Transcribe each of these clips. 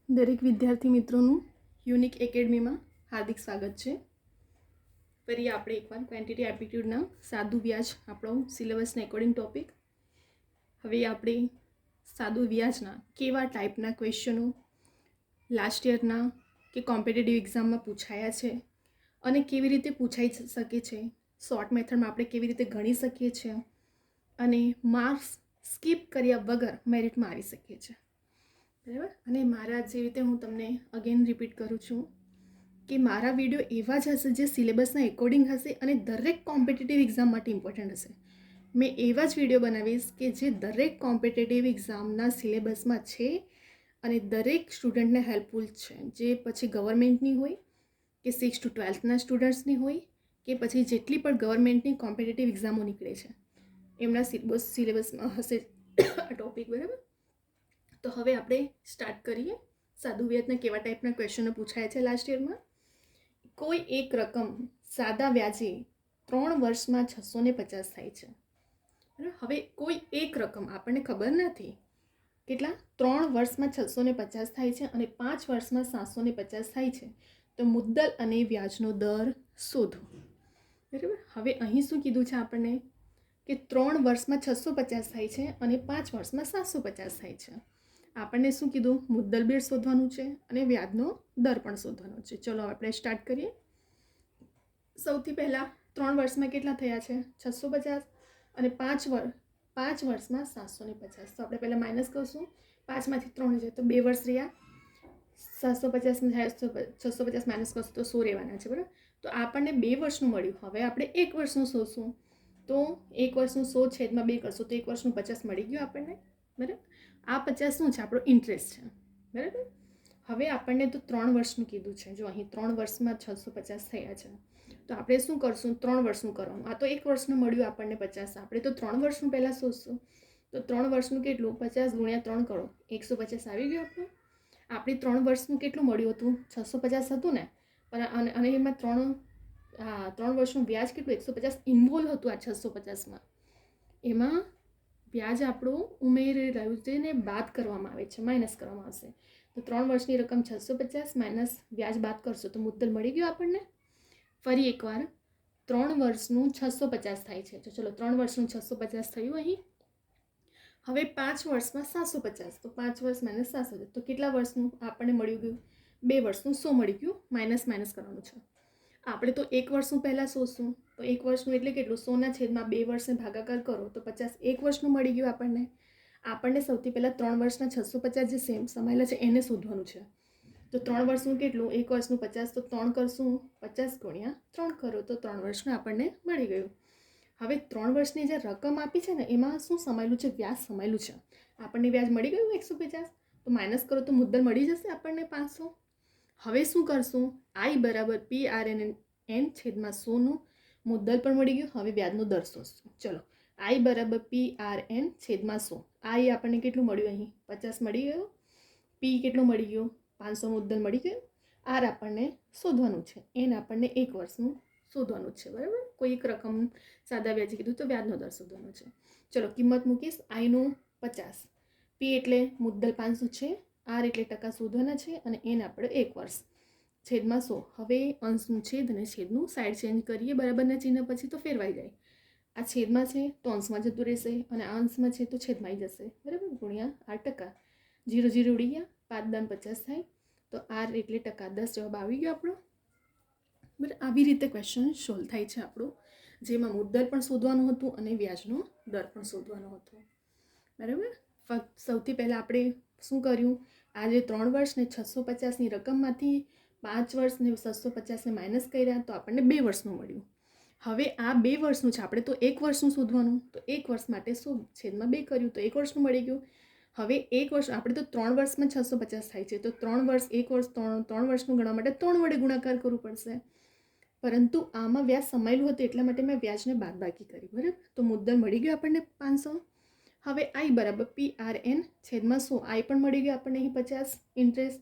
દરેક વિદ્યાર્થી મિત્રોનું યુનિક એકેડમીમાં હાર્દિક સ્વાગત છે. ફરી આપણે એકવાર ક્વોન્ટિટી એપ્ટિટ્યૂડના સાદું વ્યાજ આપણો સિલેબસના એકોર્ડિંગ ટોપિક. હવે આપણે સાદું વ્યાજના કેવા ટાઈપના ક્વેશ્ચનો લાસ્ટ યરના કે કોમ્પિટિટિવ એક્ઝામમાં પૂછાયા છે અને કેવી રીતે પૂછાઈ શકે છે, શોર્ટ મેથડમાં આપણે કેવી રીતે ગણી શકીએ છીએ અને માર્ક્સ સ્કીપ કર્યા વગર મેરિટમાં આવી શકીએ છીએ. બરાબર. અને મારા જે રીતે હું તમને અગેન રિપીટ કરું છું કે મારા વિડીયો એવા જ હશે જે સિલેબસના એકોર્ડિંગ હશે અને દરેક કોમ્પિટિટિવ એક્ઝામ માટે ઇમ્પોર્ટન્ટ હશે. મેં એવા જ વિડીયો બનાવીશ કે જે દરેક કોમ્પિટિટિવ એક્ઝામના સિલેબસમાં છે અને દરેક સ્ટુડન્ટને હેલ્પફુલ છે, જે પછી ગવર્મેન્ટની હોય કે 6 to 12ના સ્ટુડન્ટ્સની હોય કે પછી જેટલી પણ ગવર્મેન્ટની કોમ્પિટિટિવ એક્ઝામો નીકળે છે એમના સિલેબસમાં હશે આ ટોપિક. બરાબર. તો હવે આપણે સ્ટાર્ટ કરીએ. સાદું વ્યાજના કેવા ટાઈપના ક્વેશ્ચનો પૂછાયા છે લાસ્ટ યરમાં. કોઈ એક રકમ સાદા વ્યાજે 3 વર્ષમાં 650 થાય છે. હવે કોઈ એક રકમ આપણને ખબર નથી કેટલા 3 વર્ષમાં 650 થાય છે અને 5 વર્ષમાં 750 થાય છે, તો મુદ્દલ અને વ્યાજનો દર શોધો. બરાબર. હવે અહીં શું કીધું છે આપણને કે 3 વર્ષમાં 650 થાય છે અને 5 વર્ષમાં 750 થાય છે. આપણને શું કીધું? મુદ્દલ બેડ શોધવાનું છે અને વ્યાજનો દર પણ શોધવાનો છે. ચલો આપણે સ્ટાર્ટ કરીએ. સૌથી પહેલાં 3 વર્ષમાં કેટલા થયા છે? 650 અને 5 વર્ષમાં 750. તો આપણે પહેલાં માઇનસ કરશું. 5માંથી 3 જાય તો 2 વર્ષ રહ્યા. 750 થાય 650 માઇનસ કરશું તો 100 રહેવાના છે. બરાબર. તો આપણને 2 વર્ષનું મળ્યું. હવે આપણે 1 વર્ષનું શોધશું. તો 1 વર્ષનું 100 છેદમાં 2 કરશું તો 1 વર્ષનું 50 મળી ગયું આપણને. બરાબર. આ 50 શું છે? આપણો ઇન્ટરેસ્ટ છે. બરાબર. હવે આપણને તો 3 વર્ષનું કીધું છે. જો અહીં 3 વર્ષમાં 650 થયા છે તો આપણે શું કરશું? 3 વર્ષનું કરવાનું. આ તો 1 વર્ષનું મળ્યું આપણને 50. આપણે તો 3 વર્ષનું પહેલાં શોધશું. તો 3 વર્ષનું કેટલું? 50 ગુણ્યા 3 કરો, 150 આવી ગયું આપણું. આપણે 3 વર્ષનું કેટલું મળ્યું હતું? 650 હતું ને. અને એમાં 3 વર્ષનું વ્યાજ કેટલું? 150 ઇન્વોલ્વ હતું આ 650માં. એમાં વ્યાજ આપણું ઉમેરી રહ્યું છે ને બાદ કરવામાં આવે છે, માઇનસ કરવામાં આવશે. તો 3 વર્ષની રકમ 650 માઇનસ વ્યાજ બાદ કરશો તો મુદ્દલ મળી ગયું આપણને. ફરી એકવાર 3 વર્ષનું 650 થાય છે. તો ચલો 3 વર્ષનું 650 થયું અહીં. હવે 5 વર્ષમાં 750. તો 5 વર્ષ માઇનસ 750 તો કેટલા વર્ષનું આપણને મળ્યું ગયું? 2 વર્ષનું 100 મળી ગયું. માઇનસ કરવાનું છે. આપણે તો 1 વર્ષનું પહેલાં શોધશું. તો 1 વર્ષનું એટલે કેટલું? 100ના છેદમાં 2 વર્ષને ભાગાકાર કરો તો 50 1 વર્ષનું મળી ગયું આપણને. આપણને સૌથી પહેલાં 3 વર્ષના 650 જે સેમ સમાયેલા છે એને શોધવાનું છે. તો 3 વર્ષનું કેટલું? 1 વર્ષનું 50 તો 3 કરશું. 50 ગુણ્યા 3 કરો તો 3 વર્ષનું આપણને મળી ગયું. હવે 3 વર્ષની જે રકમ આપી છે ને એમાં શું સમાયેલું છે? વ્યાજ સમાયેલું છે. આપણને વ્યાજ મળી ગયું 150. તો માઇનસ કરો તો મુદ્દલ મળી જશે આપણને 500. હવે શું કરશું? I બરાબર PRN છેદમાં 100નું મુદ્દલ પણ મળી ગયું. હવે વ્યાજનો દર શોધશું. ચલો I બરાબર PRN છેદમાં 100. I આપણને કેટલું મળ્યું? અહીં 50 મળી ગયું. P કેટલું મળી ગયું? 500 મુદ્દલ મળી ગયું. R આપણને શોધવાનું છે. N આપણને 1 વર્ષનું શોધવાનું છે. બરાબર. કોઈ એક રકમ સાદા વ્યાજે કીધું તો વ્યાજનો દર શોધવાનો છે. ચલો કિંમત મૂકીશ. I નું 50, P એટલે મુદ્દલ 500 છે, R એટલે ટકા શોધવાના છે અને N આપણે 1 વર્ષ છેદમાં 100. હવે અંશનું છેદ અને છેદનું સાઈડ ચેન્જ કરીએ. બરાબરના ચિહ્ન પછી તો ફેરવાઈ જાય. આ છેદમાં છે તો અંશમાં જતું રહેશે અને આ અંશમાં છે તો છેદમાં આવી જશે. બરાબર. ગુણ્યા R ટકા. 0 0 ઉડી ગયા. 5 દાન 50 થાય તો R એટલે ટકા. 10 જવાબ આવી ગયો આપણો. બરાબર. આવી રીતે ક્વેશ્ચન સોલ્વ થાય છે આપણું, જેમાં મુદ્દલ પણ શોધવાનું હતું અને વ્યાજનો દર પણ શોધવાનો હતો. બરાબર. સૌથી પહેલાં આપણે શું કર્યું? આજે 3 વર્ષ ને 650ની રકમમાંથી 5 વર્ષ ને 750ને માઇનસ કર્યા તો આપણને 2 વર્ષનું મળ્યું. હવે આ 2 વર્ષનું છે. આપણે તો 1 વર્ષનું શોધવાનું. તો 1 વર્ષ માટે શું? છેદમાં 2 કર્યું તો 1 વર્ષનું મળી ગયું. હવે 1 વર્ષ આપણે તો 3 વર્ષમાં 650 થાય છે તો 3 વર્ષ 1 વર્ષ 3 વર્ષનું ગણવા માટે 3 વડે ગુણાકાર કરવું પડશે. પરંતુ આમાં વ્યાજ સમાયેલું હતું એટલા માટે મેં વ્યાજને બાદબાકી કરી. બરાબર. તો મુદ્દલ મળી ગયું આપણને 500. હવે I બરાબર PRN છેદમાં 100. I પણ મળી ગયું આપણને અહીં 50 ઇન્ટરેસ્ટ.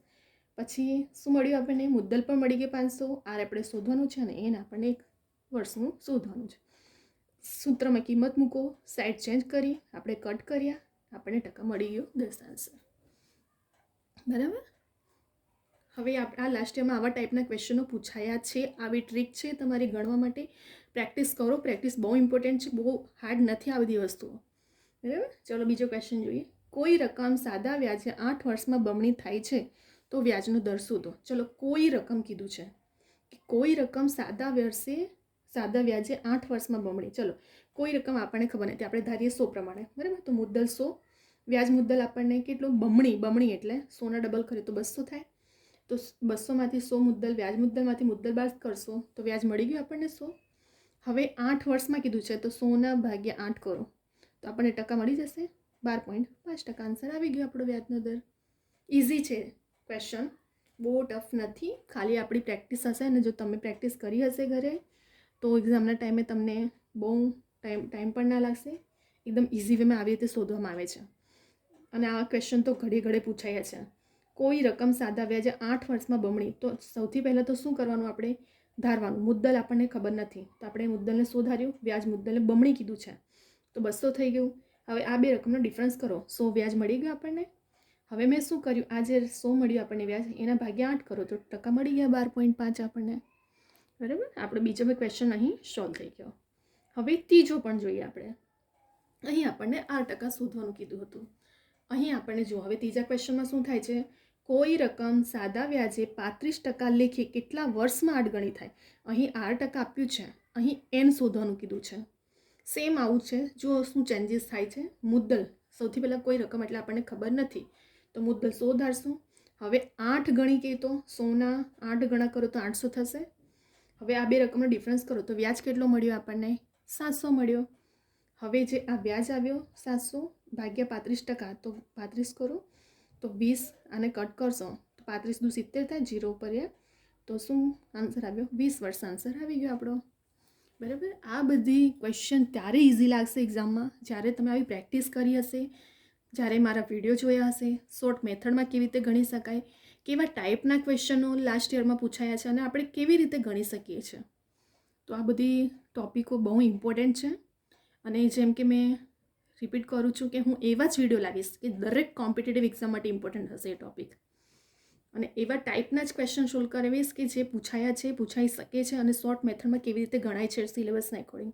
પછી શું મળ્યું આપણને? મુદ્દલ પણ મળી ગયું 500. R આપણે શોધવાનું છે અને N આપણને 1 વર્ષનું શોધવાનું છે. સૂત્રમાં કિંમત મૂકો, સાઈડ ચેન્જ કરી આપણે કટ કર્યા, આપણને ટકા મળી ગયો દશાંશ. બરાબર. હવે આ લાસ્ટ યરમાં આવા ટાઈપના ક્વેશ્ચનો પૂછાયા છે. આવી ટ્રીક છે તમારે ગણવા માટે. પ્રેક્ટિસ કરો. પ્રેક્ટિસ બહુ ઇમ્પોર્ટન્ટ છે. બહુ હાર્ડ નથી આ બધી વસ્તુઓ. બરાબર. ચલો બીજો ક્વેશ્ચન જોઈએ. કોઈ રકમ સાદા વ્યાજે 8 વર્ષમાં બમણી થાય છે તો વ્યાજનો દર શોધો. ચલો કોઈ રકમ કીધું છે કે કોઈ રકમ સાદા વ્યાજે 8 વર્ષમાં બમણી. ચલો કોઈ રકમ આપણને ખબર નથી, આપણે ધારીએ 100 પ્રમાણે. બરાબર. તો મુદ્દલ 100, વ્યાજ મુદ્દલ આપણને કેટલું બમણી એટલે 100 ડબલ કરીએ તો 200 થાય. તો 200માંથી 100 મુદ્દલ, વ્યાજ મુદ્દલમાંથી મુદ્દલ બાદ કરશો તો વ્યાજ મળી ગયું આપણને 100. હવે 8 વર્ષમાં કીધું છે તો 100 ભાગ્યા 8 કરો તો આપણને ટકા મળી જશે 12.5%. આન્સર આવી ગયો આપણો વ્યાજનો દર. ઇઝી છે ક્વેશ્ચન, બહુ ટફ નથી. ખાલી આપણી પ્રેક્ટિસ હશે અને જો તમે પ્રેક્ટિસ કરી હશે ઘરે તો એક્ઝામના ટાઈમે તમને બહુ ટાઈમ પણ ના લાગશે. એકદમ ઇઝી વેમાં આવી રીતે શોધવામાં આવે છે. અને આ ક્વેશ્ચન તો ઘડે પૂછાયા છે. કોઈ રકમ સાદા વ્યાજે 8 વર્ષમાં બમણી. તો સૌથી પહેલાં તો શું કરવાનું, આપણે ધારવાનું. મુદ્દલ આપણને ખબર નથી તો આપણે મુદ્દલને 100 ધાર્યું, વ્યાજ મુદ્દલને બમણી કીધું છે તો 200 થઈ ગયું. હવે આ બે રકમનો ડિફરન્સ કરો, 100 વ્યાજ મળી ગયું આપણને. હવે મેં શું કર્યું, આ જે 100 મળ્યું આપણને વ્યાજ એના ભાગ્યા 8 કરો તો ટકા મળી ગયા 12.5 આપણને. બરાબર. આપણો બીજો બે ક્વેશ્ચન અહીં સોલ્વ થઈ ગયો. હવે ત્રીજો પણ જોઈએ આપણે. અહીં આપણને 8% શોધવાનું કીધું હતું. અહીં આપણને જો હવે ત્રીજા ક્વેશ્ચનમાં શું થાય છે, કોઈ રકમ સાદા વ્યાજે 35% લેખે કેટલા વર્ષમાં આડગણી થાય. અહીં 8% આપ્યું છે, અહીં n શોધવાનું કીધું છે. સેમ આવું છે. જો શું ચેન્જીસ થાય છે, મુદ્દલ સૌથી પહેલાં કોઈ રકમ એટલે આપણને ખબર નથી તો મુદ્દલ 100 ધારશું. હવે 8 ગણી કહે તો 100ના 8 ગણા કરો તો 800 થશે. હવે આ બે રકમનો ડિફરન્સ કરો તો વ્યાજ કેટલો મળ્યો આપણને, 700 મળ્યો. હવે જે આ વ્યાજ આવ્યો 700 ભાગ્યા 35% તો 35 કરો તો 20, આને કટ કરશો તો 35 દુ 70 થાય, 0 ઉપર તો શું આન્સર આવ્યો, 20 વર્ષ આન્સર આવી ગયો આપણો. બરાબર. આ બધી ક્વેશ્ચન ત્યારે ઇઝી લાગશે એક્ઝામમાં જ્યારે તમે આવી પ્રેક્ટિસ કરી હશે, જ્યારે મારા વિડીયો જોયા હશે, શોર્ટ મેથડમાં કેવી રીતે ગણી શકાય, કેવા ટાઈપના ક્વેશ્ચનો લાસ્ટ યરમાં પૂછાયા છે અને આપણે કેવી રીતે ગણી શકીએ છીએ. તો આ બધી ટોપિકો બહુ ઇમ્પોર્ટન્ટ છે. અને જેમ કે મેં રિપીટ કરું છું કે હું એવા જ વિડીયો લાવીશ કે દરેક કોમ્પિટિટિવ એક્ઝામ માટે ઇમ્પોર્ટન્ટ હશે એ ટોપિક. અને એવા ટાઈપના જ ક્વેશ્ચન સોલ્વ કરાવીશ કે જે પૂછાયા છે, પૂછાઈ શકે છે અને શોર્ટ મેથડમાં કેવી રીતે ગણાય છે સિલેબસના એકોર્ડિંગ.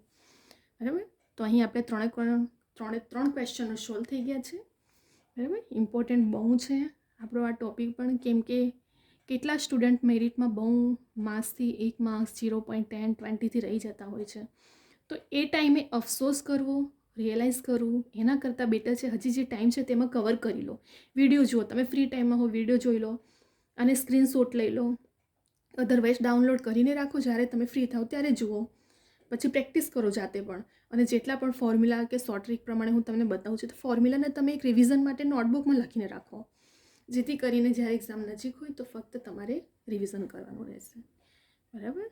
બરાબર. તો અહીં આપણે ત્રણ ક્વેશ્ચનો સોલ્વ થઈ ગયા છે. બરાબર. ઇમ્પોર્ટન્ટ બહુ છે આપણો આ ટોપિક પણ, કેમ કે કેટલા સ્ટુડન્ટ મેરિટમાં બહુ માર્ક્સથી 1 માર્ક્સ 0.10 20થી રહી જતા હોય છે. તો એ ટાઈમે અફસોસ કરવો, રિયલાઇઝ કરવું એના કરતાં બેટર છે હજી જે ટાઈમ છે તેમાં કવર કરી લો. વિડીયો જુઓ, તમે ફ્રી ટાઈમમાં હો વિડીયો જોઈ લો અને સ્ક્રીનશોટ લઈ લો, અધરવાઇઝ ડાઉનલોડ કરીને રાખો, જ્યારે તમે ફ્રી થાઓ ત્યારે જુઓ. પછી પ્રેક્ટિસ કરો જાતે પણ. અને જેટલા પણ ફોર્મ્યુલા કે શોર્ટ ટ્રીક પ્રમાણે હું તમને બતાવું છું તો ફોર્મ્યુલાને તમે એક રિવિઝન માટે નોટબુકમાં લખીને રાખો, જેથી કરીને જ્યારે એક્ઝામ નજીક હોય તો ફક્ત તમારે રિવિઝન કરવાનું રહેશે. બરાબર.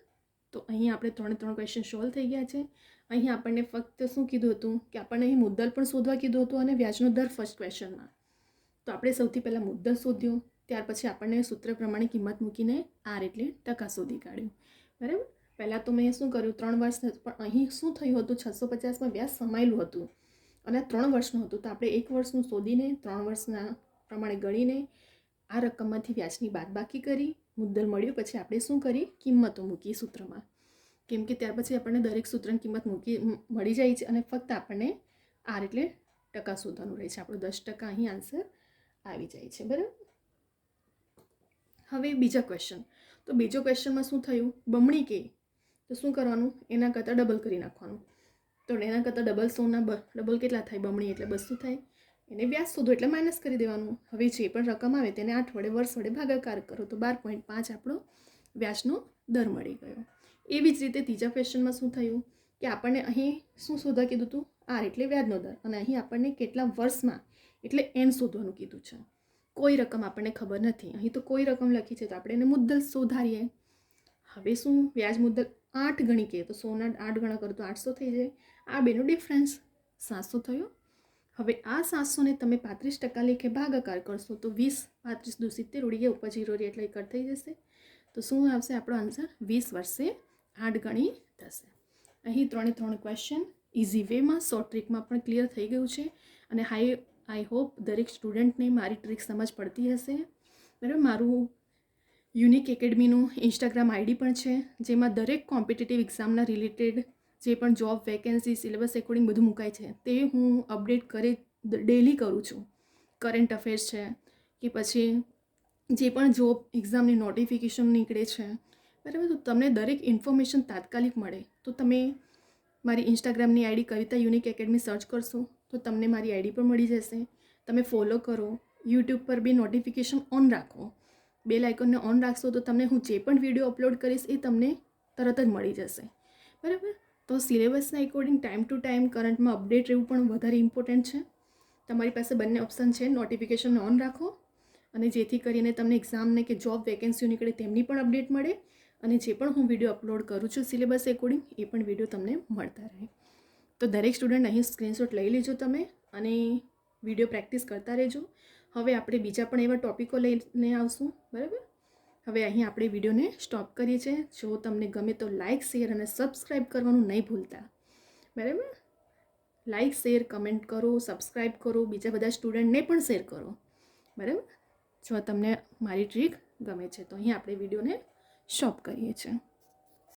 તો અહીં આપણે 3 ક્વેશ્ચન સોલ્વ થઈ ગયા છે. અહીં આપણને ફક્ત શું કીધું હતું કે આપણને અહીં મુદ્દલ પણ શોધવા કીધું હતું અને વ્યાજનો દર ફર્સ્ટ ક્વેશ્ચનમાં. તો આપણે સૌથી પહેલાં મુદ્દલ શોધ્યો, ત્યાર પછી આપણને સૂત્ર પ્રમાણે કિંમત મૂકીને આર એટલે ટકા શોધી કાઢ્યું. બરાબર. પહેલાં તો મેં શું કર્યું, 3 વર્ષ, પણ અહીં શું થયું હતું 650માં વ્યાજ સમાયેલું હતું અને 3 વર્ષનું હતું. તો આપણે 1 વર્ષનું શોધીને 3 વર્ષના પ્રમાણે ગણીને આ રકમમાંથી વ્યાજની બાદબાકી કરી, મુદ્દલ મળ્યું, પછી આપણે શું કરી, કિંમતો મૂકી સૂત્રમાં. કેમ કે ત્યાર પછી આપણને દરેક સૂત્રની કિંમત મળી જાય છે અને ફક્ત આપણને આર એટલે ટકા શોધવાનું રહે છે. આપણો 10% અહીં આન્સર આવી જાય છે. બરાબર. હવે બીજા ક્વેશ્ચન. તો બીજો ક્વેશ્ચનમાં શું થયું, બમણી કે તો શું કરવાનું, એના કરતાં ડબલ કરી નાખવાનું. તો એના કરતાં ડબલ 100ના ડબલ કેટલા થાય, બમણી એટલે 200 થાય. એને વ્યાજ શોધો એટલે માઇનસ કરી દેવાનું. હવે જે પણ રકમ આવે તેને 8 વડે વર્ષ વડે ભાગાકાર કરો તો 12.5 આપણો વ્યાજનો દર મળી ગયો. એવી જ રીતે ત્રીજા ક્વેશ્ચનમાં શું થયું કે આપણને અહીં શું શોધવા કીધું હતું, આર એટલે વ્યાજનો દર, અને અહીં આપણને કેટલા વર્ષમાં એટલે n શોધવાનું કીધું છે. કોઈ રકમ આપણને ખબર નથી, અહીં તો કોઈ રકમ લખી છે તો આપણે એને મુદ્દલ શોધારીએ. હવે શું, વ્યાજ મુદ્દલ 8 ગણી કહે તો 100ના 8 ગણા કરો તો 800 થઈ જાય. આ બેનો ડિફરન્સ 700 થયો. હવે આ 700ને તમે 35% લેખે ભાગાકાર કરશો તો 20, 35 દુ 70 ઉડી ગયા, ઉપર 0 રહે એટલે કટ થઈ જશે. તો શું આવશે આપણો આન્સર, 20 વર્ષે 8 ગણી થશે. અહીં 3 ક્વેશ્ચન ઇઝી વેમાં, શોર્ટ ટ્રીકમાં પણ ક્લિયર થઈ ગયું છે. અને આઈ હોપ દરેક સ્ટુડન્ટને મારી ટ્રીક સમજ પડતી હશે. બરાબર. મારું યુનિક એકેડમીનું ઇન્સ્ટાગ્રામ આઈડી પણ છે, જેમાં દરેક કોમ્પિટિટિવ એક્ઝામના રિલેટેડ જે પણ જોબ વેકેન્સી સિલેબસ એકોર્ડિંગ બધું મુકાય છે તે હું અપડેટ ડેલી કરું છું. કરંટ અફેર્સ છે કે પછી જે પણ જોબ એક્ઝામની નોટિફિકેશન નીકળે છે, બરાબર, તો તમને દરેક ઇન્ફોર્મેશન તાત્કાલિક મળે. તો તમે મારી ઇન્સ્ટાગ્રામની આઈડી કવિતા યુનિક એકેડમી સર્ચ કરશો તો તમને મારી આઈડી પણ મળી જશે. તમે ફોલો કરો. યુટ્યુબ પર બી નોટિફિકેશન ઓન રાખો. બેલ આઇકોનને ઓન રાખશો તો તમને હું જે પણ વિડીયો અપલોડ કરીશ એ તમને તરત જ મળી જશે, બરાબર. તો સિલેબસના એકોર્ડિંગ ટાઈમ ટુ ટાઈમ કરંટમાં અપડેટ રહેવું પણ વધારે ઇમ્પોર્ટન્ટ છે. તમારી પાસે બંને ઓપ્શન છે. નોટિફિકેશન ઓન રાખો અને જેથી કરીને તમને એક્ઝામને કે જોબ વેકેન્સીઓ નીકળે તેમની પણ અપડેટ મળે અને જે પણ હું વિડીયો અપલોડ કરું છું સિલેબસ એકોર્ડિંગ એ પણ વિડીયો તમને મળતા રહે. તો દરેક સ્ટુડન્ટ અહીં સ્ક્રીનશોટ લઈ લેજો તમે અને વિડીયો પ્રેક્ટિસ કરતા રહેજો. હવે આપણે બીજા પણ એવા ટોપિકો લઈને આવશું, બરાબર. હવે અહીં આપણે વિડીયોને સ્ટોપ કરીએ છીએ. જો તમને ગમે તો લાઇક, શેર અને સબસ્ક્રાઈબ કરવાનું નહીં ભૂલતા, બરાબર. લાઇક, શેર, કમેન્ટ કરો, સબસ્ક્રાઈબ કરો, બીજા બધા સ્ટુડન્ટને પણ શેર કરો, બરાબર. જો તમને મારી ટ્રીક ગમે છે તો અહીં આપણે વિડીયોને સ્ટોપ કરીએ છીએ.